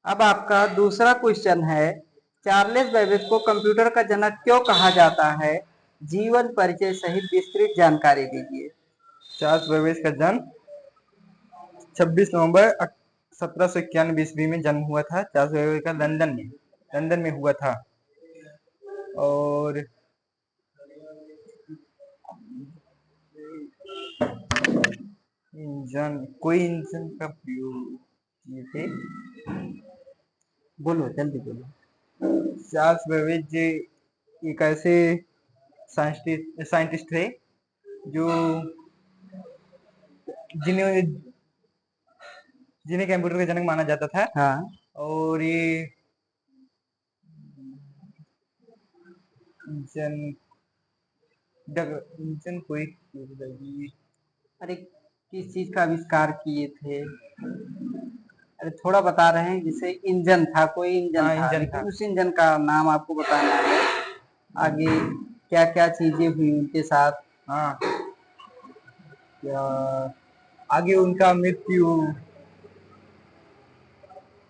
अब आपका दूसरा क्वेश्चन है, चार्ल्स बेबेज को कंप्यूटर का जनक क्यों कहा जाता है? जीवन परिचय सहित विस्तृत जानकारी दीजिए। चार्ल्स बेबेज का जन्म 26 नवंबर 1791 ईस्वी में जन्म हुआ था। चार्ल्स बेबेज का लंदन में हुआ था। और कोई इंजन का प्रयोग किए थे। बोलो, जल्दी बोलो। चार्ल्स बेबेज एक ऐसे साइंटिस्ट थे जो जिन्हें कंप्यूटर का जनक माना जाता था। हाँ। और ये इंजन कोई अरे, किस चीज का आविष्कार किए थे? अरे थोड़ा बता रहे हैं, जैसे इंजन था, कोई इंजन हाँ, था, इंजन लेकिन था। उस इंजन का नाम आपको बताना है। आगे क्या क्या चीजें हुई उनके साथ? हाँ, क्या आगे उनका मृत्यु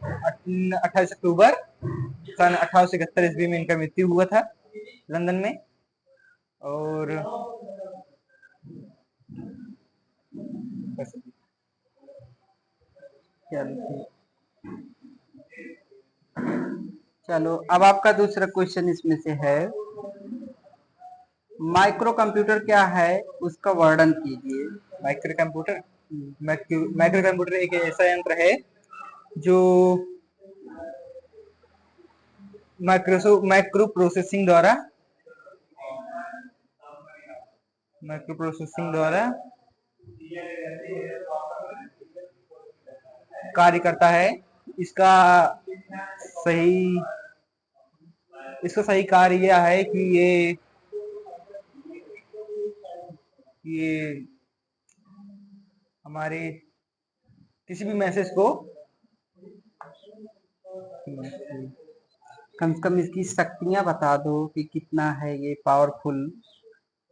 28 अक्टूबर सन 1871 ईस्वी में इनका मृत्यु हुआ था लंदन में। और चलो, अब आपका दूसरा क्वेश्चन इसमें से है, माइक्रो कंप्यूटर क्या है, उसका वर्णन कीजिए। माइक्रो कंप्यूटर एक ऐसा यंत्र है जो माइक्रो प्रोसेसिंग द्वारा कार्य करता है। इसका सही कार्य यह है कि ये हमारे किसी भी मैसेज को कम से कम इसकी शक्तियां बता दो कि कितना है ये पावरफुल,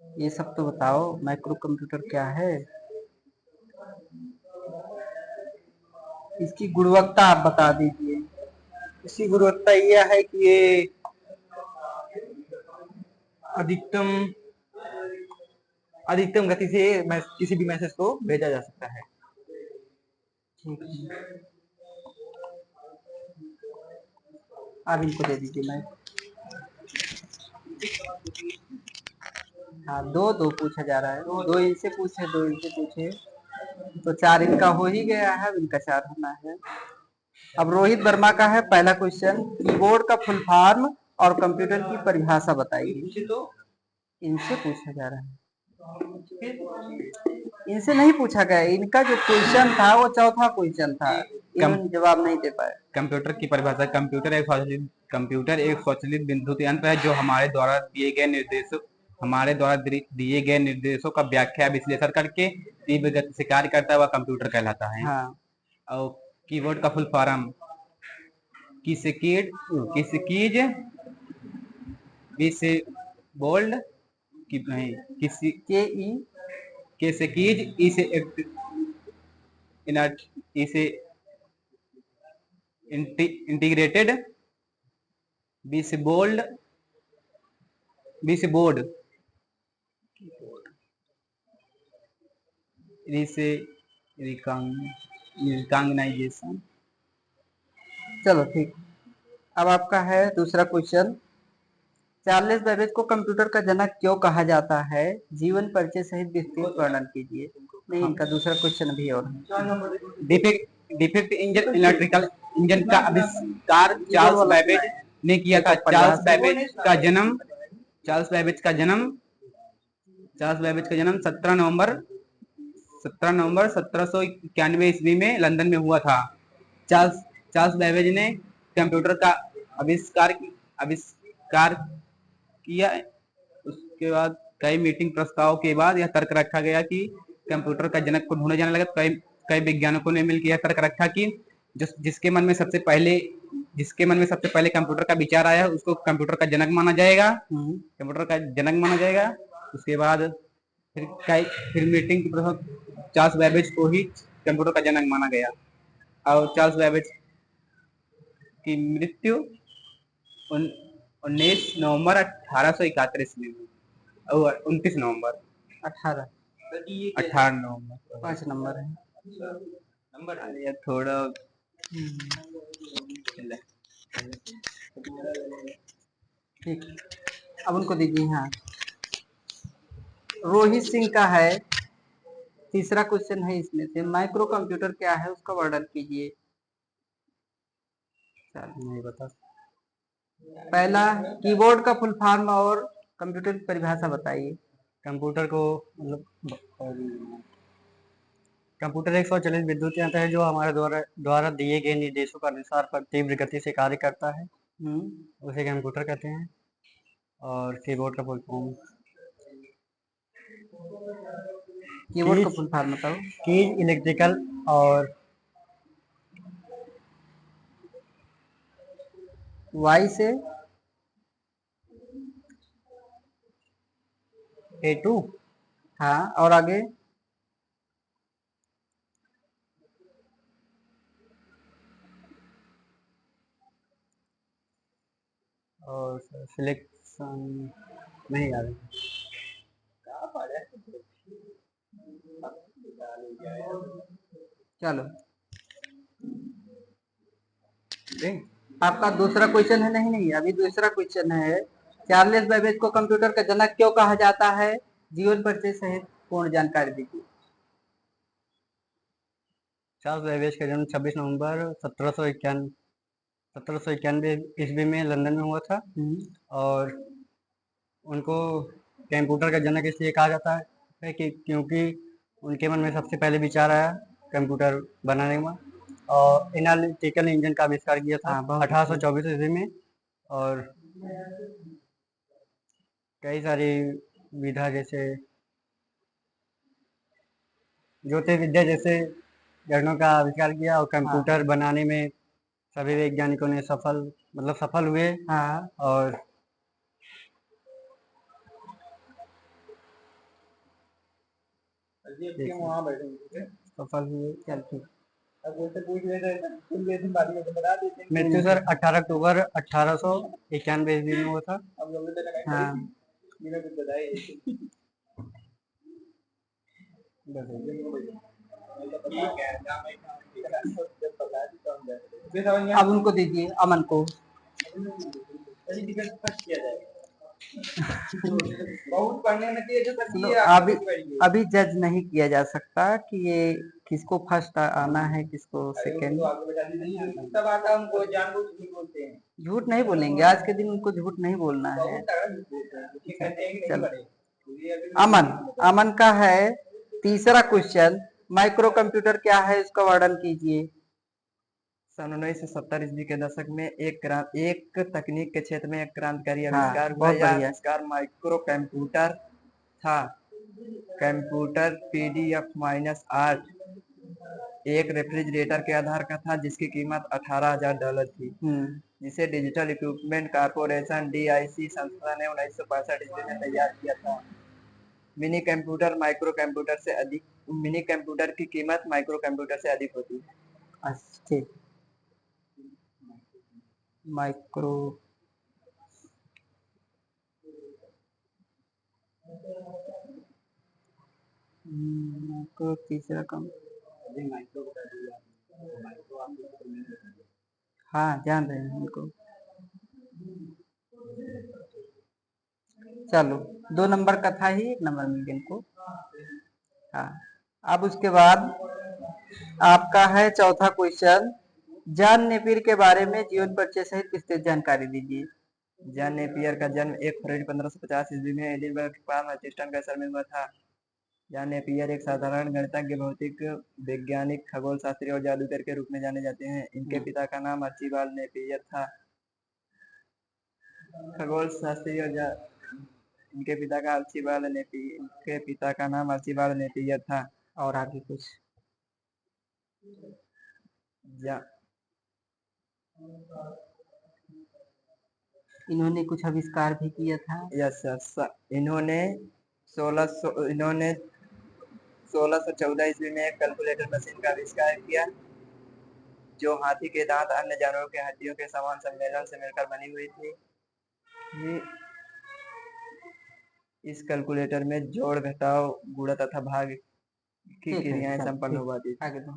ये सब तो बताओ। माइक्रो कंप्यूटर क्या है, इसकी गुणवत्ता आप बता दीजिए। इसकी गुणवत्ता यह है कि ये अधिकतम गति से किसी भी मैसेज को भेजा जा सकता है। ठीक है, आप इनको दे दीजिए। मैं हाँ, दो दो पूछा जा रहा है, दो इनसे पूछे, दो इनसे पूछे, तो चार इनका हो ही गया है, अब इनका चार होना है। अब रोहित वर्मा का है पहला क्वेश्चन, कीबोर्ड का फुल फॉर्म और कंप्यूटर की परिभाषा बताइए। इनसे पूछा जा रहा है, इनसे नहीं पूछा गया। इनका जो क्वेश्चन था वो चौथा क्वेश्चन था, इन्होंने जवाब नहीं दे पाए। कंप्यूटर की परिभाषा, कंप्यूटर एक स्वचालित विद्युत यंत्र है जो हमारे द्वारा दिए गए निर्देशों का व्याख्या विश्लेषण करके तीव्र गति से कार्य करता है, वह कंप्यूटर कहलाता है। हाँ। और कीबोर्ड का फुल फॉर्म कीज से बोल्ड किसी के ई के से कीज ई से इंटीग्रेटेड बी से बोल्ड बोर्ड से रिकॉग्नाइजेशन। चलो ठीक। अब आपका है दूसरा क्वेश्चन, चार्ल्स बेबेज को कंप्यूटर का जनक क्यों कहा जाता है? जीवन परिचय सहित विस्तृत वर्णन कीजिए। नहीं, इनका दूसरा क्वेश्चन भी और है। डिफेक्ट इंजन इलेक्ट्रिकल इंजन का आविष्कार चार्ल्स बेबेज ने किया था। चार्ल्स बेबेज का जन्म 17 नवंबर 1791 ईस्वी में लंदन में हुआ था। चार्ल्स बेबेज ने कंप्यूटर का आविष्कार किया। उसके बाद कई मीटिंग प्रस्ताव के बाद यह तर्क रखा गया कि कंप्यूटर का जनक को ढूंढा जाने लगा। कई वैज्ञानिकों ने मिलकर यह तर्क रखा कि जिसके मन में सबसे पहले कंप्यूटर का विचार आया उसको कंप्यूटर का जनक माना जाएगा। उसके बाद फिर मीटिंग के प्रस्ताव चार्ल्स बेबेज को ही कंप्यूटर का जनक माना गया। और चार्ल्स बेबेज की मृत्यु 19 नवंबर 1871 ईस्वी में, और 29 नवंबर, 18 नवंबर। 5 नंबर है। नंबर ये थोड़ा ठीक, अब उनको दीजिए। हाँ, रोहित सिंह का है, तीसरा क्वेश्चन है इसमें से। माइक्रो कंप्यूटर क्या है उसका वर्णन कीजिए। नहीं बता। पहला, कीबोर्ड का फुल फॉर्म और कंप्यूटर की परिभाषा बताइए। कंप्यूटर को मतलब कंप्यूटर एक स्वचालित विद्युत यंत्र है जो हमारे द्वारा दिए गए निर्देशों के अनुसार पर तीव्र गति से कार्य करता है, उसे कंप्यूटर कहते हैं। और कीबोर्ड का फुल फॉर्म, कीबोर्ड का फुल फॉर्म बताओ। कीज इलेक्ट्रिकल और वाई से A2। हाँ, और आगे और सिलेक्शन नहीं आ रही। चलो, आपका दूसरा क्वेश्चन है। नहीं नहीं, अभी दूसरा क्वेश्चन है। चार्ल्स बेबेज को कंप्यूटर का जनक क्यों कहा जाता है? जीवन परिचय सहित पूर्ण जानकारी दीजिए। चार्ल्स बेबेज का जन्म 26 नवंबर 1791 ईस्वी में लंदन में हुआ था। और उनको कंप्यूटर का जनक इसलिए कहा जाता है कि क्योंकि उनके मन में सबसे पहले विचार आया कंप्यूटर बनाने में, और एनालिटिकल इंजन का आविष्कार किया था 1824 ईस्वी में। और कई सारी विधा जैसे ज्योतिर्विद्या जैसे गणों का आविष्कार किया, और कंप्यूटर बनाने में सभी वैज्ञानिकों ने सफल हुए। और वहाँ बैठे सफल हुए। चल ठीक। मृत्यु सर 18 अक्टूबर 1891 ईस्वी में हुआ था। हाँ, अब उनको दीजिए, अमन को। बहुत पढ़ने में अभी जज नहीं किया जा सकता कि ये किसको फर्स्ट आना है, किसको सेकंड। तब आता उनको जानबूझ के बोलते हैं। झूठ नहीं बोलेंगे, आज के दिन उनको झूठ नहीं बोलना है। चल, अमन का है तीसरा क्वेश्चन। माइक्रो कंप्यूटर क्या है उसका वर्णन कीजिए। सन 1970 ईस्वी के दशक में एक तकनीक के क्षेत्र में एक क्रांतिकारी आविष्कार हुआ। यह आविष्कार माइक्रो कंप्यूटर था। कंप्यूटर PDF-8 एक रेफ्रिजरेटर के आधार का था जिसकी कीमत $18,000 थी, जिसे डिजिटल इक्विपमेंट कारपोरेशन DIC संस्था ने 1965 ईस्वी में तैयार किया था। मिनी कंप्यूटर की कीमत माइक्रो कंप्यूटर से अधिक होती है। अच्छा, माइक्रो तीसरा कम। हाँ, जान रहे हैं उनको। चलो, 2 नंबर का था ही, 1 नंबर मिल गया इनको। हाँ, अब उसके बाद आपका है चौथा क्वेश्चन। जॉन नेपियर के बारे में जीवन परिचय सहित विस्तृत जानकारी दीजिए। जॉन नेपियर का जन्म 1 फरवरी 1550 ईस्वी में एडिनबर्ग के पास मैनचेस्टर का शहर में हुआ था। जॉन नेपियर एक साधारण गणितज्ञ, भौतिक वैज्ञानिक, खगोल शास्त्री और जादूगर के रूप में जाने जाते हैं। इनके पिता का नाम आर्चिबाल्ड नेपियर था। खगोल शास्त्री और इनके पिता का नाम आर्चिबाल्ड नेपियर था। और आगे कुछ इन्होंने कुछ आविष्कार भी किया था। यस, इन्होंने 1614 ईस्वी में एक कैलकुलेटर मशीन का आविष्कार किया। जो हाथी के दांत अन्य जानवरों के हड्डियों के समान सम्मेलन से मिलकर बनी हुई थी। ये इस कैलकुलेटर में जोड़, घटाव, गुणा तथा भाग की ठीक है, क्रियाएं चलो, संपन्न ठीक। हो पाती थी। आगे दो।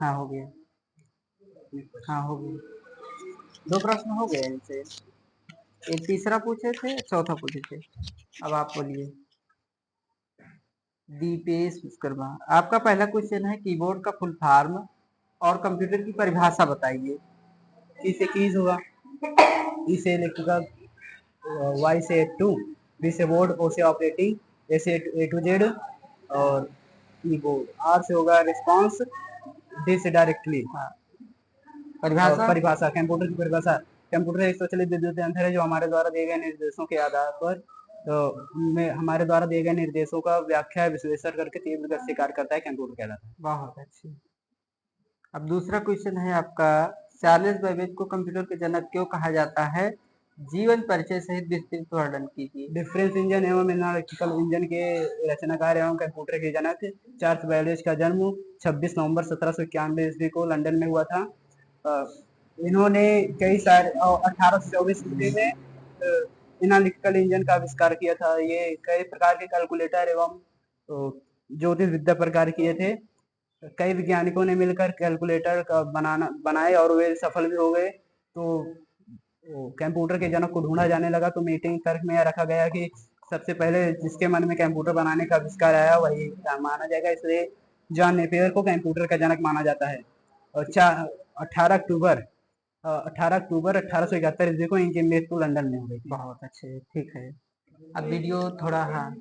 हाँ, हो गया। हाँ, हो गया। 2 प्रश्न हो गए इनसे। एक तीसरा पूछे थे, चौथा पूछे थे। अब आप बोलिए। दीपेश विश्वकर्मा, आपका पहला क्वेश्चन है कीबोर्ड का फुल फॉर्म और कंप्यूटर की परिभाषा बताइए। ई से कीज होगा, ई से इलेक्ट्रिकल, वाई से टू, बी से बोर्ड, ओ से ऑपरेटिंग, ए से ए टू जेड और कीबोर्ड, आर से होगा रिस्पांस, डी से डायरेक्टली। परिभाषा परिभाषा, कंप्यूटर की परिभाषा, कंप्यूटर एक स्वचालित विद्युत यंत्र है जो हमारे द्वारा दिए गए निर्देशों के आधार पर उनमें हमारे द्वारा दिए गए निर्देशों का व्याख्या विश्लेषण करके तीव्र गति से कार्य करता है, कंप्यूटर कहलाता है। बहुत अच्छी। अब दूसरा क्वेश्चन है आपका, चार्ल्स बेबेज को कंप्यूटर के जनक क्यों कहा जाता है? जीवन परिचय सहित विस्तृत वर्णन कीजिए। डिफरेंस इंजन एवं एनालिटिकल इंजन के रचनाकार एवं कंप्यूटर के जनक चार्ल्स बेबेज का जन्म 26 नवंबर 1791 ईस्वी को लंदन में हुआ था। इन्होंने कई सारे 1824 ईस्वी में एनालिटिकल इंजन का आविष्कार किया था। ये कई प्रकार के कैलकुलेटर एवं ज्योतिष विद्या प्रकार किए थे। कई वैज्ञानिकों ने मिलकर कैलकुलेटर का बनाए और वे सफल भी हो गए। तो कंप्यूटर के जनक को ढूंढा जाने लगा, तो मीटिंग तर्क में रखा गया कि सबसे पहले जिसके मन में कंप्यूटर बनाने का आविष्कार आया वही माना जाएगा, इसलिए जॉन नेपियर को कंप्यूटर का जनक माना जाता है। और 18 अक्टूबर 1871 ईस्वी को इनकी मृत्यु लंदन में हो गई। बहुत अच्छे, ठीक है। अब वीडियो थोड़ा, हाँ,